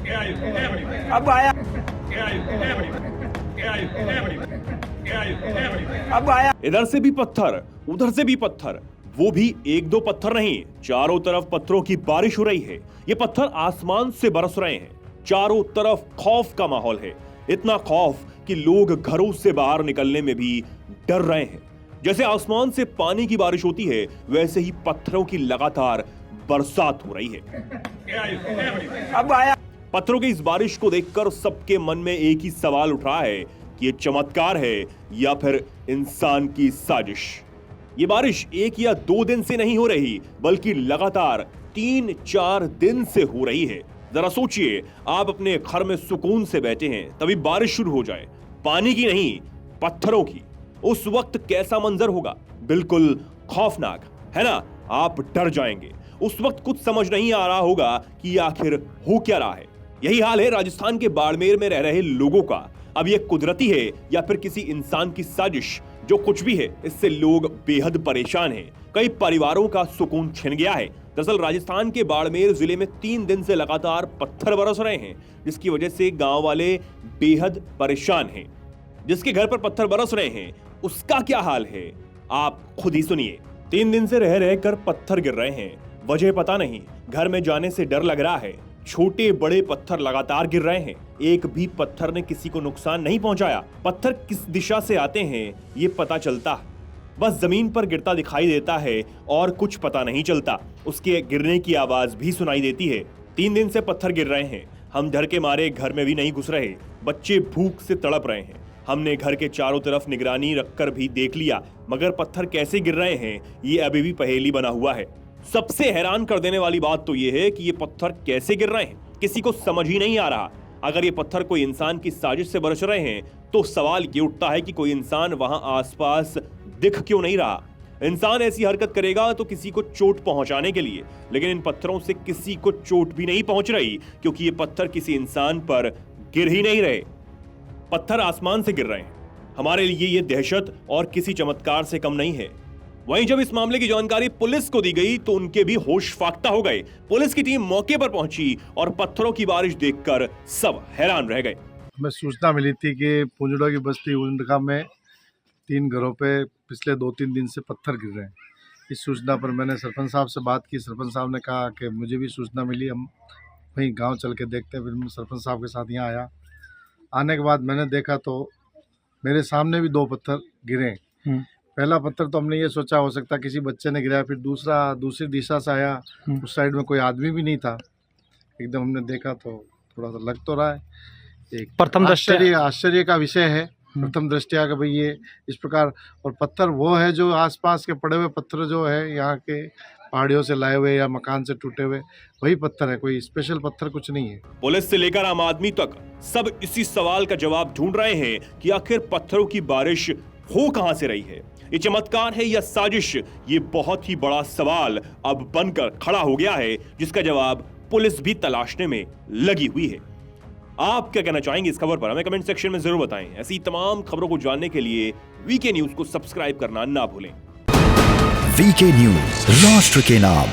अब आया अब आया। इधर से भी पत्थर, उधर से भी पत्थर, वो भी एक दो पत्थर नहीं, चारों तरफ पत्थरों की बारिश हो रही है। ये पत्थर आसमान से बरस रहे हैं। चारों तरफ खौफ का माहौल है, इतना खौफ कि लोग घरों से बाहर निकलने में भी डर रहे हैं। जैसे आसमान से पानी की बारिश होती है, वैसे ही पत्थरों की लगातार बरसात हो रही है। अब आया। पत्थरों की इस बारिश को देखकर सबके मन में एक ही सवाल उठ रहा है कि ये चमत्कार है या फिर इंसान की साजिश। ये बारिश एक या दो दिन से नहीं हो रही, बल्कि लगातार 3-4 दिन से हो रही है। जरा सोचिए, आप अपने घर में सुकून से बैठे हैं, तभी बारिश शुरू हो जाए, पानी की नहीं पत्थरों की। उस वक्त कैसा मंजर होगा? बिल्कुल खौफनाक, है ना? आप डर जाएंगे। उस वक्त कुछ समझ नहीं आ रहा होगा कि आखिर हो क्या रहा है। यही हाल है राजस्थान के बाड़मेर में रह रहे लोगों का। अब यह कुदरती है या फिर किसी इंसान की साजिश? जो कुछ भी है, इससे लोग बेहद परेशान हैं। कई परिवारों का सुकून छिन गया है। दरअसल राजस्थान के बाड़मेर जिले में 3 दिन से लगातार पत्थर बरस रहे हैं, जिसकी वजह से गांव वाले बेहद परेशान हैं। जिसके घर पर पत्थर बरस रहे हैं, उसका क्या हाल है, आप खुद ही सुनिए। 3 दिन से रह रहकर पत्थर गिर रहे हैं, वजह पता नहीं, घर में जाने से डर लग रहा है। छोटे बड़े पत्थर लगातार गिर रहे हैं, एक भी पत्थर ने किसी को नुकसान नहीं पहुंचाया। पत्थर किस दिशा से आते हैं ये पता चलता, बस जमीन पर गिरता दिखाई देता है और कुछ पता नहीं चलता। उसके गिरने की आवाज भी सुनाई देती है। 3 दिन से पत्थर गिर रहे हैं, हम डर के मारे घर में भी नहीं घुस रहे, बच्चे भूख से तड़प रहे हैं। हमने घर के चारों तरफ निगरानी रखकर भी देख लिया, मगर पत्थर कैसे गिर रहे हैं ये अभी भी पहेली बना हुआ है। सबसे हैरान कर देने वाली बात तो ये है कि ये पत्थर कैसे गिर रहे हैं, किसी को समझ ही नहीं आ रहा। अगर ये पत्थर कोई इंसान की साजिश से बरस रहे हैं, तो सवाल ये उठता है कि कोई इंसान वहां आसपास दिख क्यों नहीं रहा। इंसान ऐसी हरकत करेगा तो किसी को चोट पहुंचाने के लिए, लेकिन इन पत्थरों से किसी को चोट भी नहीं पहुंच रही, क्योंकि ये पत्थर किसी इंसान पर गिर ही नहीं रहे। पत्थर आसमान से गिर रहे हैं। हमारे लिए ये दहशत और किसी चमत्कार से कम नहीं है। वहीं जब इस मामले की जानकारी पुलिस को दी गई तो उनके भी होश फाख्ता हो गए। पुलिस की टीम मौके पर पहुंची और पत्थरों की बारिश देखकर सब हैरान रह गए। हमें सूचना मिली थी कि पुंजड़ो की बस्ती उंडका में 3 घरों पे पिछले 2-3 दिन से पत्थर गिर रहे हैं। इस सूचना पर मैंने सरपंच साहब से बात की। सरपंच साहब ने कहा कि मुझे भी सूचना मिली, हम वहीं गांव चल के देखते हैं। फिर मैं सरपंच साहब के साथ यहाँ आया। आने के बाद मैंने देखा तो मेरे सामने भी 2 पत्थर गिरे। पहला पत्थर तो हमने ये सोचा हो सकता किसी बच्चे ने गिराया, फिर दूसरी दिशा से आया, उस साइड में कोई आदमी भी नहीं था। एकदम हमने देखा तो थोड़ा सा लग तो रहा है, एक प्रथम आश्चर्य का विषय है प्रथम दृष्टया का भाई ये इस प्रकार। और पत्थर वो है जो आसपास के पड़े हुए पत्थर जो है यहाँ के पहाड़ियों से लाए हुए या मकान से टूटे हुए वही पत्थर है, कोई स्पेशल पत्थर कुछ नहीं है। पुलिस से लेकर आम आदमी तक सब इसी सवाल का जवाब ढूंढ रहे हैं कि आखिर पत्थरों की बारिश हो कहां से रही है। ये चमत्कार है या साजिश? ये बहुत ही बड़ा सवाल अब बनकर खड़ा हो गया है, जिसका जवाब पुलिस भी तलाशने में लगी हुई है। आप क्या कहना चाहेंगे इस खबर पर? हमें कमेंट सेक्शन में जरूर बताएं। ऐसी तमाम खबरों को जानने के लिए वीके न्यूज को सब्सक्राइब करना ना भूलें। वीके न्यूज, राष्ट्र के नाम।